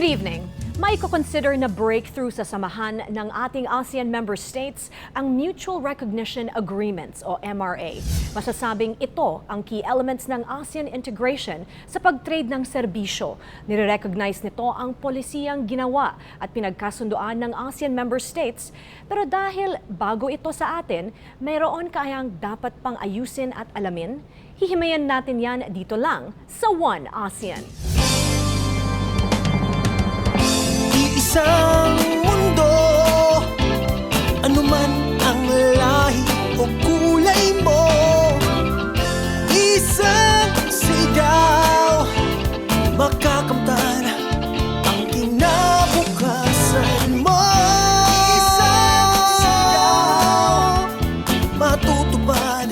Good evening. May consider na breakthrough sa samahan ng ating ASEAN member states ang Mutual Recognition Agreements o MRA. Masasabing ito ang key elements ng ASEAN integration sa pag-trade ng serbisyo. Nire-recognize nito ang polisiyang ginawa at pinagkasunduan ng ASEAN member states. Pero dahil bago ito sa atin, mayroon kayang dapat pang ayusin at alamin? Hihimayan natin yan dito lang sa One ASEAN. Isang mundo, anuman ang lahi o kulay mo, isang sigaw, makakamtan ang kinabukasan mo. Isang sigaw, matutupad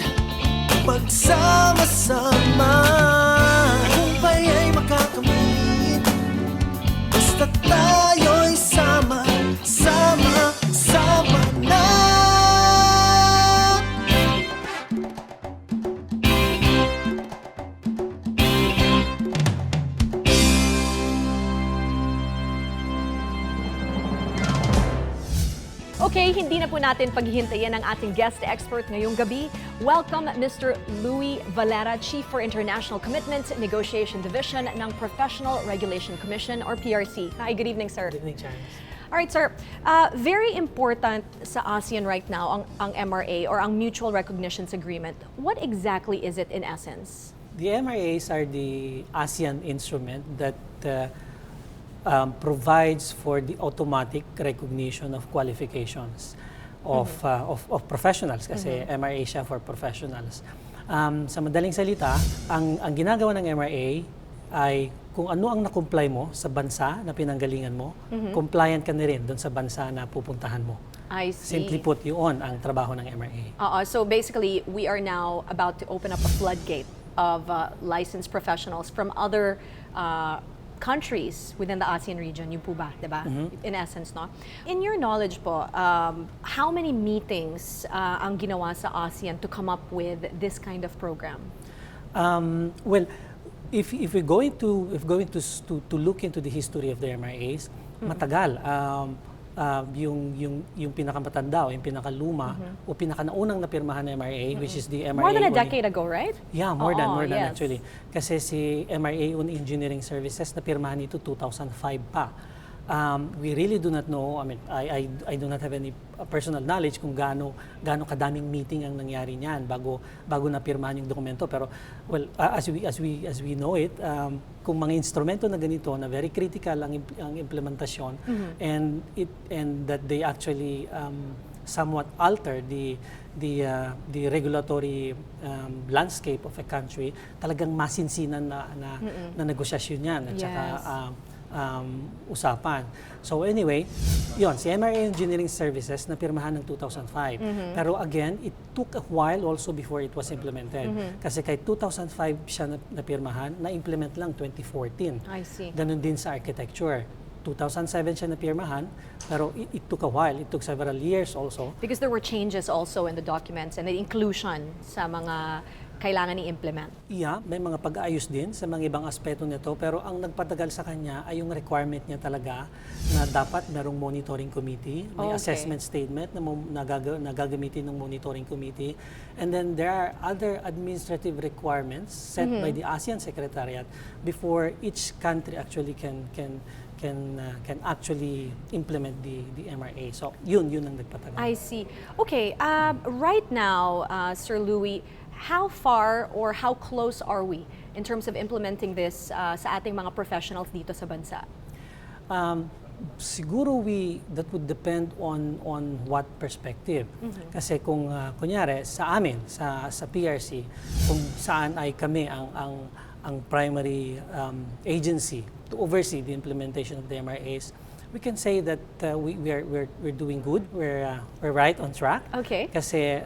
pagsama-sama. Tagumpay ay makakamit basta tayo'y sama-sama na. Okay, hindi na po natin paghihintayin ang ating guest expert ngayong gabi. Welcome, Mr. Louis Valera, Chief for International Commitments Negotiation Division ng Professional Regulation Commission or PRC. Hi, good evening, sir. Good evening, Charles. All right, sir. Very important sa ASEAN right now ang MRA or ang Mutual Recognitions Agreement. What exactly is it in essence? The MRAs are the ASEAN instrument that provides for the automatic recognition of qualifications of professionals kasi MRA siya for professionals. Sa madaling salita, ang ginagawa ng MRA ay kung ano ang na-comply mo sa bansa na pinanggalingan mo, compliant ka na rin doon sa bansa na pupuntahan mo. I see. Simply put, yun ang trabaho ng MRA. So basically, we are now about to open up a floodgate of licensed professionals from other countries within the ASEAN region, yun po ba, diba? In essence, no? In your knowledge po, how many meetings ang ginawa sa ASEAN to come up with this kind of program? Well, if we're going to look into the history of the MRAs, matagal. Yung pinakamatanda o yung pinakaluma o pinakanaunang napirmahan ng MRA, which is the MRA. More than a decade ago, right? Yeah, more than yes. actually. Kasi si MRA on Engineering Services napirmahan ito 2005 pa. We really do not know, I mean, I do not have any personal knowledge kung gaano kadaming meeting ang nangyari niyan bago napirmahan yung dokumento. Pero well, as we know it, kung mga instrumento na ganito na very critical ang implementasyon and that they actually somewhat alter the regulatory landscape of a country, talagang masinsinan na negosyasyon yan at saka usapan. So anyway, yon si MRA Engineering Services napirmahan ng 2005. Pero again, it took a while also before it was implemented. Kasi kahit 2005 siya napirmahan, na-implement lang 2014. I see. Ganun din sa architecture. 2007 siya napirmahan, pero it took a while. It took several years also. Because there were changes also in the documents and the inclusion sa mga kailangan i-implement. Yeah, may mga pag-aayos din sa mga ibang aspeto nito, pero ang nagpatagal sa kanya ay yung requirement niya talaga na dapat merong monitoring committee, may assessment statement na gagamitin ng monitoring committee, and then there are other administrative requirements set by the ASEAN Secretariat before each country actually can actually implement the MRA. So yun ang nagpatagal. I see. Okay, right now, Sir Louis, how far or how close are we in terms of implementing this sa ating mga professionals dito sa bansa? Siguro that would depend on what perspective. Kasi kung kunyari sa amin sa PRC, kung saan ay kami ang primary agency to oversee the implementation of the MRAs, we can say that we're doing good. We're right on track. Okay. Kasi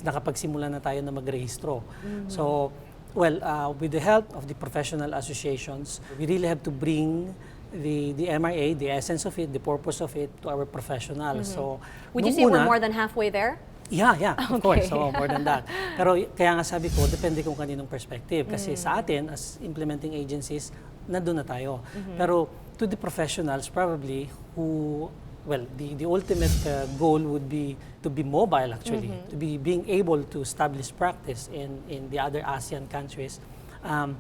nakapagsimula na tayo na magrehistro. So, well, with the help of the professional associations, we really have to bring the MRA, the essence of it, the purpose of it to our professionals. So, would you say we're more than halfway there? Yeah, of course. So, more than that. Pero kaya nga sabi ko, depende kung kaninong perspective. Kasi sa atin, as implementing agencies, nandun na tayo. Pero to the professionals probably who, well, the ultimate goal would be to be mobile actually, to be being able to establish practice in the other ASEAN countries.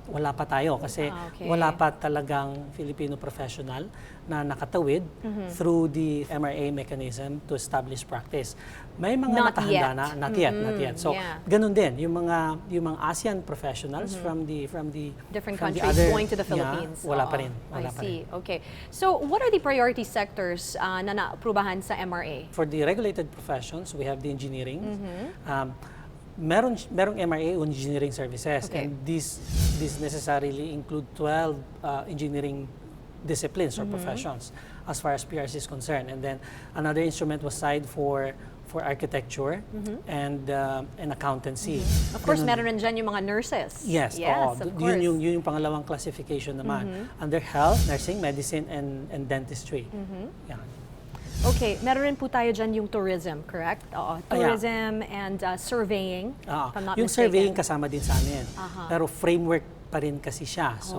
Wala pa tayo kasi wala pa talagang Filipino professional na nakatawid through the MRA mechanism to establish practice. May mga Not nakahanda yet. na, not yet. So, ganun din, yung mga ASEAN professionals from the Different from the countries other- going to the Philippines. Yeah, wala pa Oo. rin. I Wala pa see. rin. Okay. So, what are the priority sectors na naaprubahan sa MRA? For the regulated professions, we have the engineering. Merong MRA on engineering services, Okay. and these necessarily include 12 engineering disciplines or professions as far as PRC is concerned. And then another instrument was signed for architecture and accountancy. Of course, Ganun. meron rin dyan yung mga nurses. Yes, Yes, of course. yun yung pangalawang classification naman. Under health, nursing, medicine, and dentistry. Yan. Okay, meron rin po tayo dyan yung tourism, correct? Oo, yeah. tourism and surveying, if I'm not Yung mistaken. surveying kasama din sa amin. Pero framework pa rin kasi siya. So,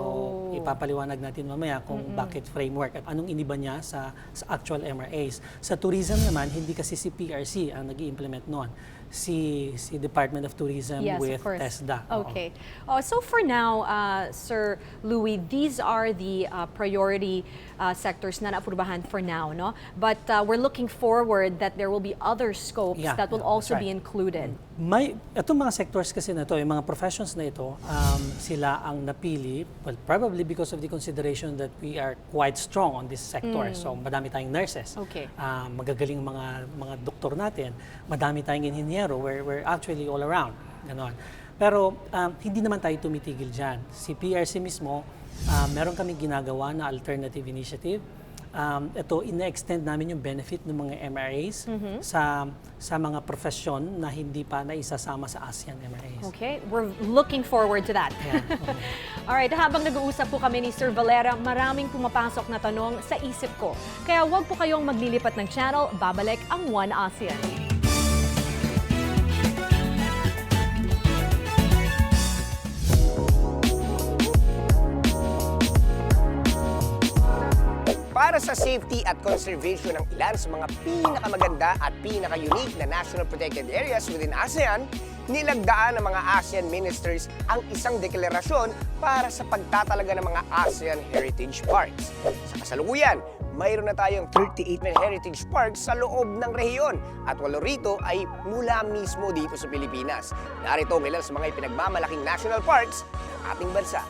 ipapaliwanag natin mamaya kung bakit framework at anong iniba niya sa actual MRAs. Sa tourism naman, hindi kasi si PRC ang nag-i-implement noon. Si Department of Tourism Yes, with of course. TESDA. Oo. Okay. So for now, Sir Louis, these are the priority sectors na naaprubahan for now, no? But we're looking forward that there will be other scopes Yeah, that will yeah, also that's be right. included. Itong mga sectors kasi na to, yung mga professions na ito, sila ang napili, well, probably because of the consideration that we are quite strong on this sector. So, madami tayong nurses. Okay. Magagaling mga doktor natin. Madami tayong inhinyero. We're actually all around. Ganon. Pero, hindi naman tayo tumitigil dyan. Si PRC mismo, meron kami ginagawa na alternative initiative. Ito, ina-extend namin yung benefit ng mga MRAs sa mga profesyon na hindi pa naisasama sa ASEAN MRAs. Okay, we're looking forward to that. Yeah, okay. Alright, habang nag-uusap po kami ni Sir Valera, maraming pumapasok na tanong sa isip ko. Kaya huwag po kayong maglilipat ng channel, babalik ang One ASEAN. Para sa safety at conservation ng ilan sa mga pinakamaganda at pinaka-unique na national protected areas within ASEAN, nilagdaan ng mga ASEAN ministers ang isang deklarasyon para sa pagtatalaga ng mga ASEAN Heritage Parks. Sa kasalukuyan, mayroon na tayong 38 heritage parks sa loob ng rehiyon at 8 rito ay mula mismo dito sa Pilipinas. Narito ang ilan sa mga ipinagmamalaking national parks ng ating bansa.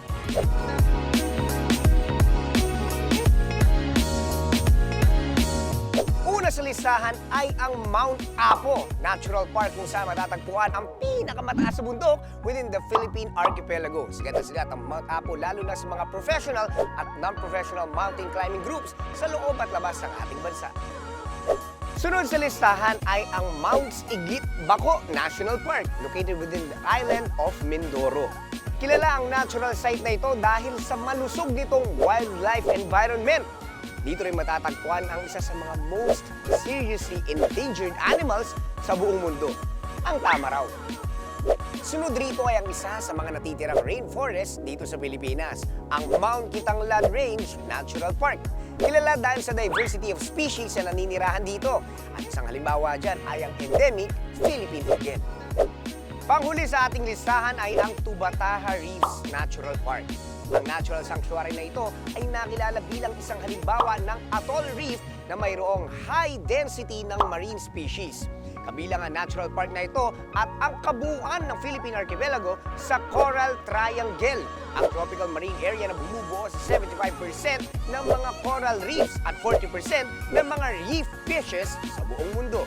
Una sa listahan ay ang Mount Apo Natural Park kung saan matatagpuan ang pinakamataas sa bundok within the Philippine Archipelago. Sigat na sigat ang Mount Apo lalo na sa mga professional at non-professional mountain climbing groups sa loob at labas ng ating bansa. Sunod sa listahan ay ang Mount Igit Bako National Park located within the island of Mindoro. Kilala ang natural site na ito dahil sa malusog nitong wildlife environment. Dito rin matatagpuan ang isa sa mga most seriously endangered animals sa buong mundo, ang tamaraw. Sunod rito ay ang isa sa mga natitirang rainforest dito sa Pilipinas, ang Mount Kitanglad Range Natural Park. Kilala dahil sa diversity of species na naninirahan dito. At isang halimbawa dyan ay ang endemic Philippine Eagle. Panghuli sa ating listahan ay ang Tubataha Reefs Natural Park. Ang natural sanctuary na ito ay nakilala bilang isang halimbawa ng atoll reef na mayroong high density ng marine species. Kabilang ang natural park na ito at ang kabuuan ng Philippine Archipelago sa Coral Triangle, ang tropical marine area na bumubuo sa 75% ng mga coral reefs at 40% ng mga reef fishes sa buong mundo.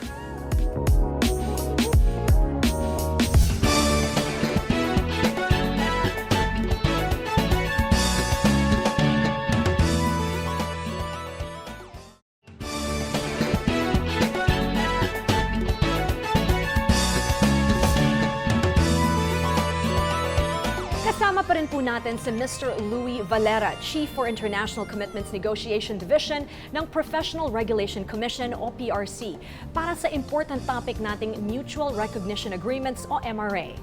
Kasama pa rin po natin si Mr. Louis Valera, Chief for International Commitments Negotiation Division ng Professional Regulation Commission o PRC para sa important topic nating Mutual Recognition Agreements o MRA.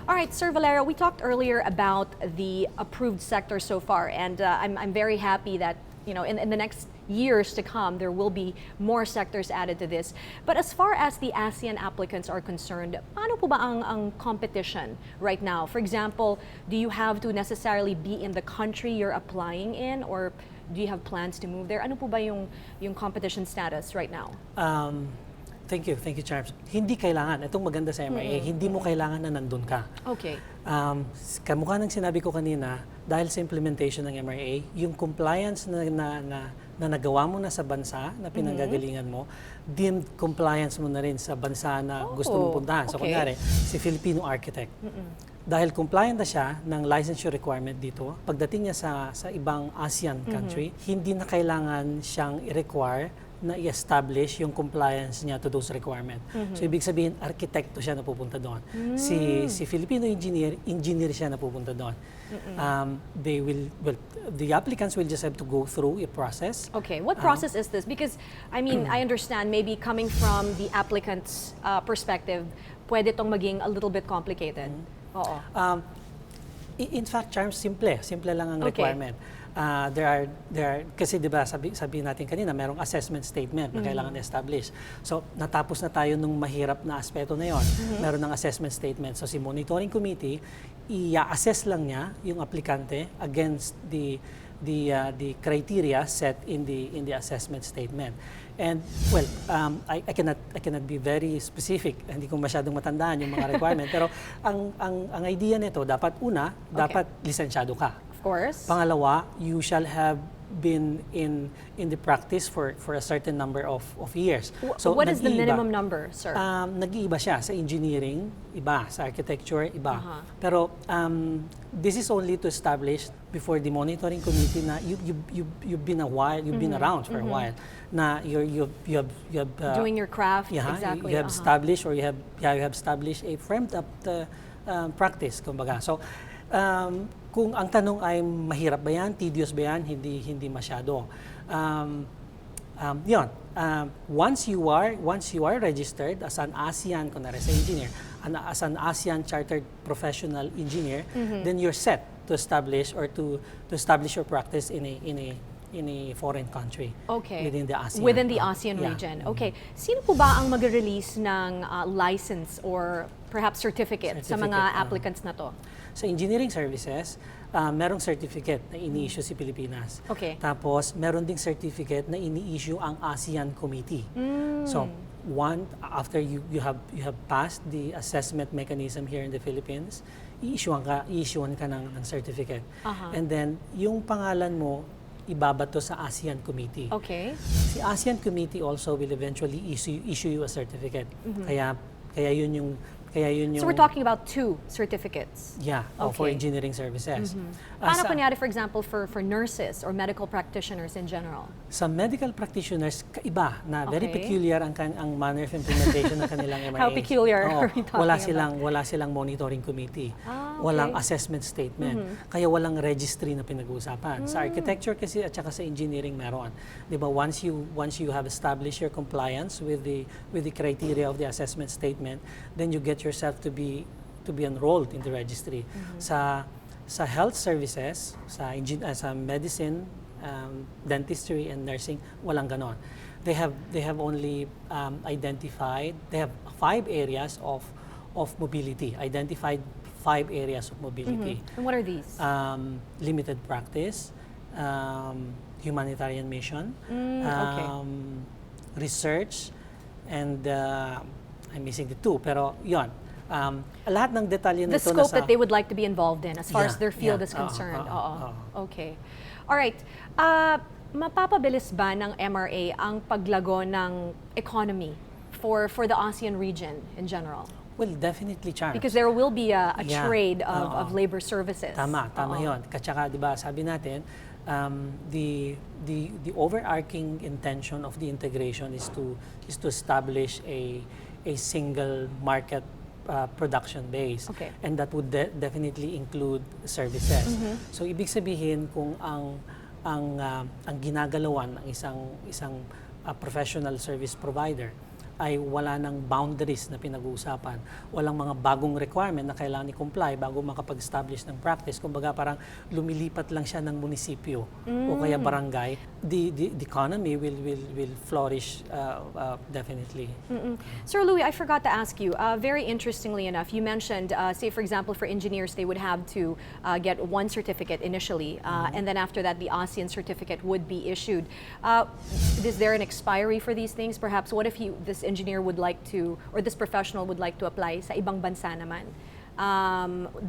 All right, Sir Valera, we talked earlier about the approved sector so far, and I'm very happy that in the next years to come, there will be more sectors added to this. But as far as the ASEAN applicants are concerned, paano po ba ang competition right now? For example, do you have to necessarily be in the country you're applying in, or do you have plans to move there? Ano po ba yung competition status right now? Thank you, Charms. Hindi kailangan, itong maganda sa MRA, hindi mo kailangan na nandun ka. Okay. Kamukha ng sinabi ko kanina, dahil sa implementation ng MRA, yung compliance na nagawa mo na sa bansa, na pinanggagalingan mo, deemed compliance mo na rin sa bansa na gusto mong puntahan. So, okay. kunyari, si Filipino architect. Dahil compliant na siya ng licensure requirement dito, pagdating niya sa ibang ASEAN country, hindi na kailangan siyang i-require na i-establish yung compliance niya to those requirements. So, ibig sabihin, arkitekto siya na pupunta doon. Si Filipino engineer siya na pupunta doon. The applicants will just have to go through a process. Okay, what process is this? Because, I mean, I understand maybe coming from the applicant's perspective, pwede itong maging a little bit complicated. Oo. In fact, Charms, simple lang ang requirement. There are kasi 'di ba sabi natin kanina merong assessment statement na kailangan establish. So natapos na tayo nung mahirap na aspeto na 'yon. Meron ng assessment statement. So si monitoring committee i-assess lang niya yung aplikante against the criteria set in the assessment statement. And well, I cannot be very specific. Hindi ko masyadong matandaan yung mga requirement, pero ang idea nito dapat dapat lisensyado ka. Of course. Pangalawa, you shall have been in the practice for a certain number of years. So what is the minimum number, sir? Nag-iiba siya sa engineering, iba sa architecture, iba. Pero this is only to establish before the monitoring committee na you've been around for a while. Na you have doing your craft, exactly. You have established or you have established a framed up practice, kumbaga. So kung ang tanong ay mahirap ba yan, tedious ba yan, hindi masyado. Once you are registered as an ASEAN engineer, as an ASEAN chartered professional engineer, then you're set to establish your practice in a foreign country. Okay. Within the ASEAN. Within the ASEAN region. Okay. Sino po ba ang mag-release ng license or perhaps certificate sa mga applicants na to? Sa engineering services, merong certificate na ini-issue si Pilipinas. Okay. Tapos, meron ding certificate na ini-issue ang ASEAN Committee. So, after you have passed the assessment mechanism here in the Philippines, i-issuean ka ng certificate. And then, yung pangalan mo, ibabato sa ASEAN Committee. Okay. Si ASEAN Committee also will eventually issue you a certificate. Kaya yun yung So we're talking about 2 certificates. Yeah, for engineering services. Paano kunyari, for example, for nurses or medical practitioners in general? Sa medical practitioners, iba na very Okay. peculiar ang manner of implementation ng kanilang MRAs. How peculiar are we talking wala silang monitoring committee. Okay. Walang assessment statement. Kaya walang registry na pinag-uusapan. Sa architecture kasi at saka sa engineering meron. 'Di ba, once you have established your compliance with the criteria of the assessment statement, then you get yourself to be enrolled in the registry. Sa health services, sa medicine, dentistry and nursing, walang ganon. They have only identified, they have 5 areas of mobility, identified 5 areas of mobility. And what are these? Limited practice, humanitarian mission, okay. research, and I'm missing the 2, pero yon. Lahat ng detalye The nito scope that they would like to be involved in as far as their field is Oo, concerned. Okay. All right. Mapapabilis ba ng MRA ang paglago ng economy for the ASEAN region in general? Well, definitely, Charles. Because there will be a Yeah. trade of labor services. Tama yun. Katsaka, di ba, sabi natin, the overarching intention of the integration is to establish a single market production base. Okay. And that would definitely include services. So ibig sabihin kung ang ginagalawan ng isang professional service provider ay wala ng boundaries na pinag-uusapan. Walang mga bagong requirement na kailangan i-comply bago makapag-establish ng practice. Kumbaga parang lumilipat lang siya ng munisipyo o kaya barangay. The economy will flourish definitely. Sir Louis, I forgot to ask you, very interestingly enough, you mentioned, say for example, for engineers, they would have to get one certificate initially, and then after that, the ASEAN certificate would be issued. Is there an expiry for these things? Perhaps, what if this engineer would like to, or this professional would like to apply sa ibang bansa naman?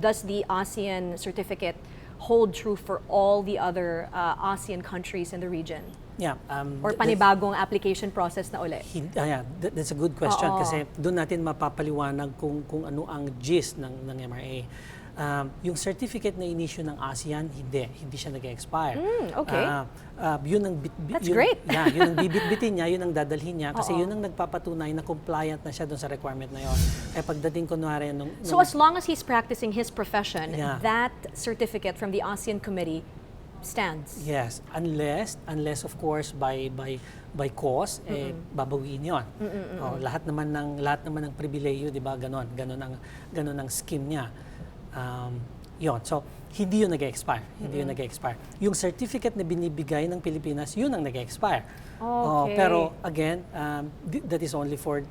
Does the ASEAN certificate hold true for all the other ASEAN countries in the region? Yeah. Or panibagong application process na uli? That's a good question Oo. kasi doon natin mapapaliwanag kung ano ang gist ng MRA. Yung certificate na inisyu ng ASEAN, hindi siya nag-expire. Okay. Yun ang That's great. yun ang bibitbitin niya, yun ang dadalhin niya kasi yun ang nagpapatunay na compliant na siya doon sa requirement na yun. Kaya pagdating kunwari So as long as he's practicing his profession, Yeah. that certificate from the ASEAN Committee stands. Yes, unless of course by cause babawiin 'yon. Lahat naman ng pribilehiyo, 'di ba? Ganon ang scheme niya. 'Yon. So hindi 'yun nag-expire. Yung certificate na binibigay ng Pilipinas, 'yun ang nag-expire. Okay. Pero again, that is only for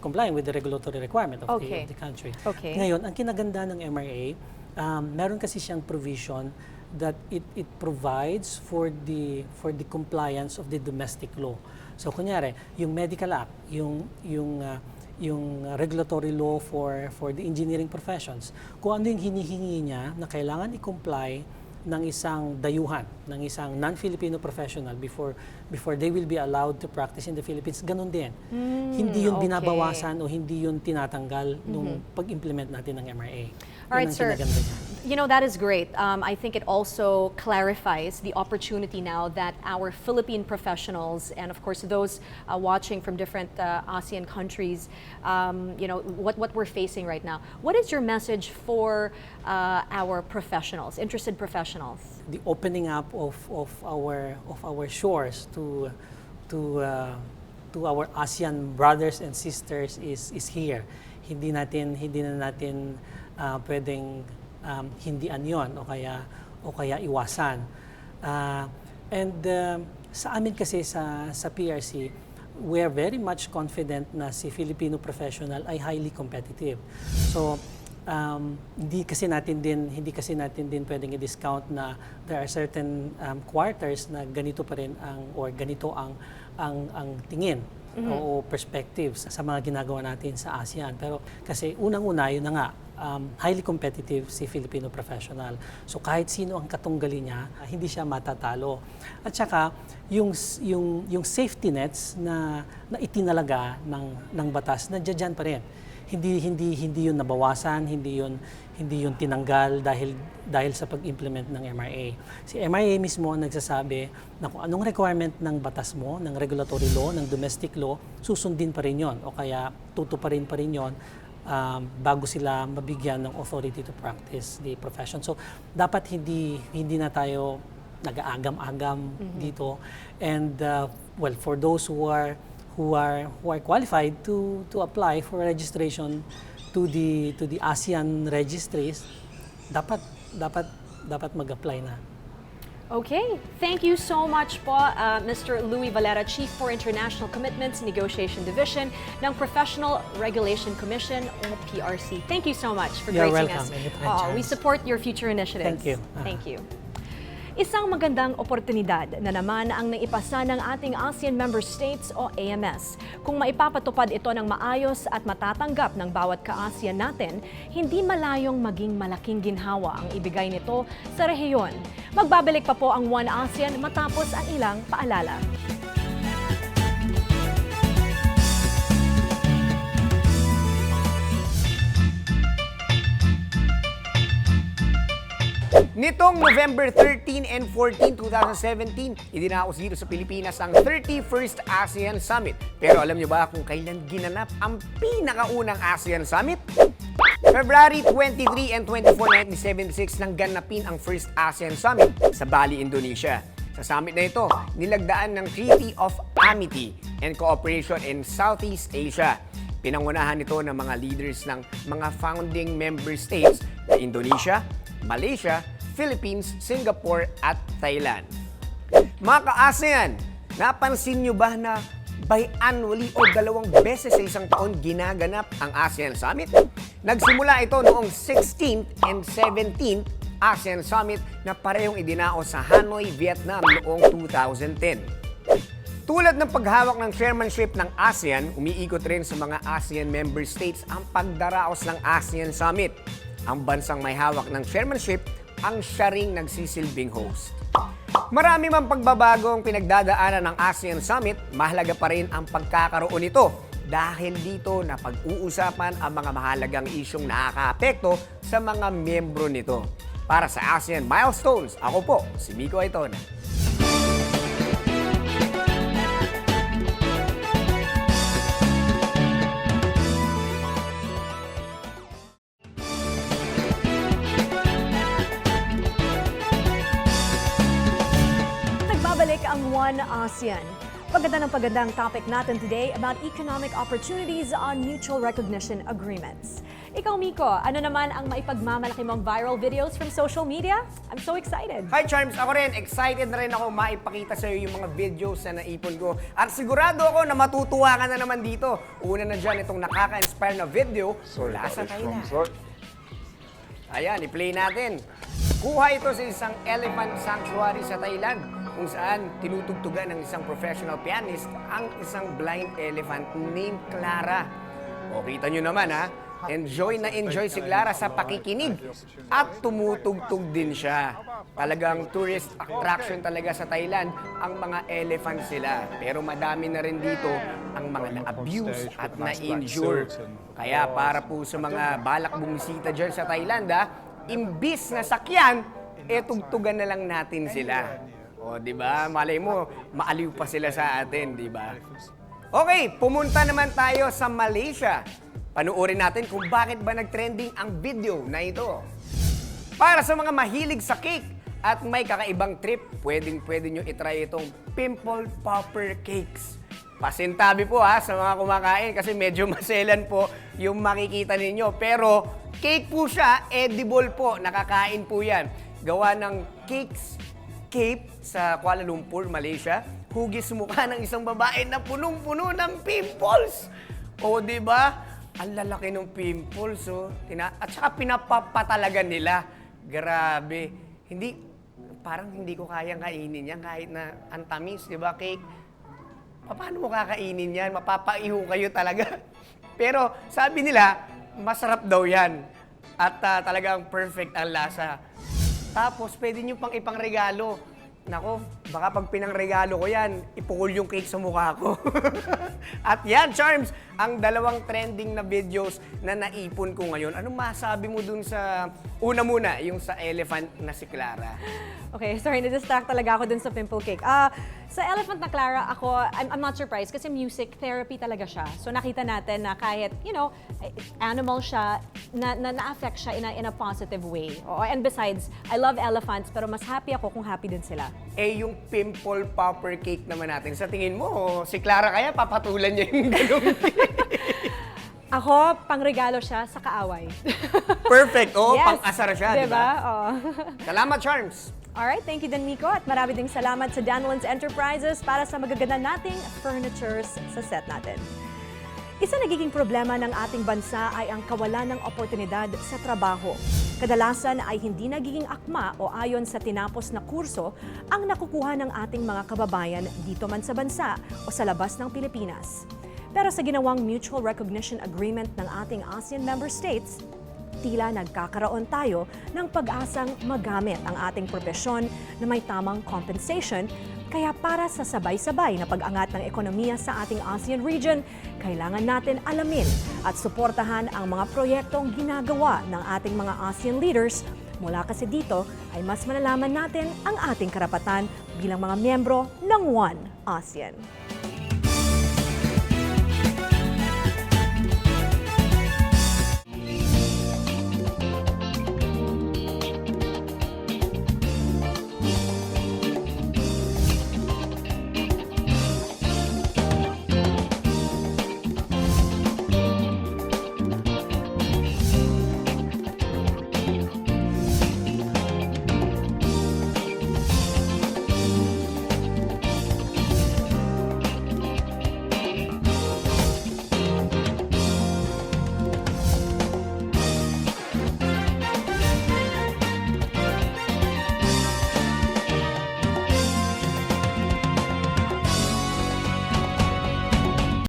complying with the regulatory requirement of Okay. the country. Okay. Ngayon, ang kinaganda ng MRA, meron kasi siyang provision that it provides for the compliance of the domestic law. So kunyari, yung medical act, yung regulatory law for the engineering professions, kung ano yung hinihingi niya na kailangan i-comply ng isang dayuhan, ng isang non-Filipino professional before they will be allowed to practice in the Philippines, ganun din. Hindi yun okay. binabawasan o hindi yun tinatanggal nung pag-implement natin ng MRA. All right, Yun ang sir. kinaganda niya. You know, that is great. I think it also clarifies the opportunity now that our Philippine professionals and, of course, those watching from different ASEAN countries, you know, what we're facing right now. What is your message for our professionals, interested professionals? The opening up of our shores to our ASEAN brothers and sisters is here. Hindi na natin pwedeng hindian yon o kaya iwasan. Sa amin kasi sa PRC, we are very much confident na si Filipino professional ay highly competitive. So hindi kasi natin din pwedeng i-discount na there are certain quarters na ganito pa rin ganito ang tingin o perspectives sa mga ginagawa natin sa ASEAN. Pero kasi unang-una, yun na nga, highly competitive si Filipino professional. So kahit sino ang katunggali niya, hindi siya matatalo. At saka yung safety nets na itinalaga ng batas, nandiyan pa rin. Hindi yun nabawasan, hindi yun tinanggal dahil sa pag-implement ng MRA. Si MRA mismo ang nagsasabi na kung anong requirement ng batas mo, ng regulatory law, ng domestic law, susundin pa rin yon o kaya tutuparin pa rin yon bago sila mabigyan ng authority to practice the profession. So dapat hindi na tayo nag-aagam-agam dito. And well, for those who are qualified to apply for registration to the ASEAN registries, dapat mag-apply na. Okay, thank you so much po, Mr. Louis Valera, Chief for International Commitments Negotiation Division ng Professional Regulation Commission o PRC. Thank you so much for You're gracing welcome. us. Anytime, We Chance. support your future initiatives. Thank you. Thank you. Isang magandang oportunidad na naman ang naipasa ng ating ASEAN Member States o AMS. Kung maipapatupad ito ng maayos at matatanggap ng bawat ka-ASEAN natin, hindi malayong maging malaking ginhawa ang ibigay nito sa rehiyon. Magbabalik pa po ang One ASEAN matapos ang ilang paalala. Nitong November 13 and 14, 2017, idinaos dito sa Pilipinas ang 31st ASEAN Summit. Pero alam niyo ba kung kailan ginanap ang pinakaunang ASEAN Summit? February 23 and 24, 1976 nang ganapin ang first ASEAN Summit sa Bali, Indonesia. Sa summit na ito, nilagdaan ng Treaty of Amity and Cooperation in Southeast Asia. Pinangunahan ito ng mga leaders ng mga founding member states na Indonesia, Malaysia, Philippines, Singapore at Thailand. Mga ka-ASEAN, napansin nyo ba na biannually o 2 beses sa isang taon ginaganap ang ASEAN Summit? Nagsimula ito noong 16th and 17th ASEAN Summit na parehong idinao sa Hanoi, Vietnam noong 2010. Tulad ng paghawak ng chairmanship ng ASEAN, umiikot rin sa mga ASEAN member states ang pagdaraos ng ASEAN Summit. Ang bansang may hawak ng chairmanship ang siya ring nagsisilbing host. Marami mang pagbabago ang pinagdadaanan ng ASEAN Summit, mahalaga pa rin ang pagkakaroon nito dahil dito na pag-uusapan ang mga mahalagang isyong nakakaapekto sa mga miyembro nito. Para sa ASEAN Milestones, ako po, si Miko Aitona. Nagbabalik ang One ASEAN. Pagandang topic natin today about economic opportunities on mutual recognition agreements. Ikaw, Miko, ano naman ang maipagmamalaki mong viral videos from social media? I'm so excited. Hi Charms, ako rin, excited na rin ako maipakita sa iyo yung mga videos na naipon ko. At sigurado ako na matutuwa ka na naman dito. Una na dyan itong nakaka-inspire na video mula sa Thailand. Ayan, i-play natin. Kuha ito sa isang elephant sanctuary sa Thailand kung saan tinutugtugan ng isang professional pianist ang isang blind elephant named Clara. O, kita nyo naman ha, enjoy na enjoy si Clara sa pakikinig at tumutugtog din siya. Talagang tourist attraction talaga sa Thailand ang mga elephant sila. Pero madami na rin dito ang mga na-abuse at na-injure. Kaya para po sa mga balak bumisita dyan sa Thailand imbis na sakyan, tugtugan na lang natin sila. O, di ba? Malay mo, maaliw pa sila sa atin, di ba? Okay, pumunta naman tayo sa Malaysia. Panuorin natin kung bakit ba nag-trending ang video na ito. Para sa mga mahilig sa cake at may kakaibang trip, pwedeng-pwede nyo itry itong pimple popper cakes. Pasintabi po sa mga kumakain kasi medyo maselan po yung makikita ninyo. Pero cake po siya, edible po, nakakain po yan. Gawa ng cakes Cape sa Kuala Lumpur, Malaysia, hugis mukha ng isang babae na punong-puno ng pimples. O, di ba? Ang lalaki ng pimples, at saka pinapapatalaga nila. Grabe. Parang hindi ko kayang kainin yan kahit na ang tamis, di ba, cake? Paano mo kakainin yan? Mapapaiho kayo talaga. Pero sabi nila, masarap daw yan. At talagang perfect ang lasa. Tapos, pwede nyo pang ipangregalo. Nako, baka pag pinangregalo ko yan, ipukul yung cake sa mukha ko. At yan, Charms, ang 2 trending na videos na naipon ko ngayon. Anong masabi mo dun sa, una muna, yung sa elephant na si Clara? Okay, sorry, na-distract talaga ako dun sa pimple cake. Sa elephant na Clara, I'm not surprised kasi music therapy talaga siya. So nakita natin na kahit, animal siya, na-affect siya in a positive way. And besides, I love elephants, pero mas happy ako kung happy din sila. Yung pimple popper cake naman natin, sa tingin mo, si Clara kaya papatulan niya yung ganung Ako, pangregalo siya sa kaaway. Perfect, Yes. pang-asar siya, di Diba? ba? Oo. Salamat, Charms! Alright, thank you din, Miko. At marami ding salamat sa Danlon's Enterprises para sa magaganda nating furnitures sa set natin. Isa nagiging problema ng ating bansa ay ang kawalan ng oportunidad sa trabaho. Kadalasan ay hindi nagiging akma o ayon sa tinapos na kurso ang nakukuha ng ating mga kababayan dito man sa bansa o sa labas ng Pilipinas. Pero sa ginawang Mutual Recognition Agreement ng ating ASEAN member states, tila nagkakaroon tayo ng pag-asang magamit ang ating propesyon na may tamang compensation. Kaya para sa sabay-sabay na pag-angat ng ekonomiya sa ating ASEAN region, kailangan natin alamin at suportahan ang mga proyektong ginagawa ng ating mga ASEAN leaders. Mula kasi dito ay mas malalaman natin ang ating karapatan bilang mga miyembro ng One ASEAN.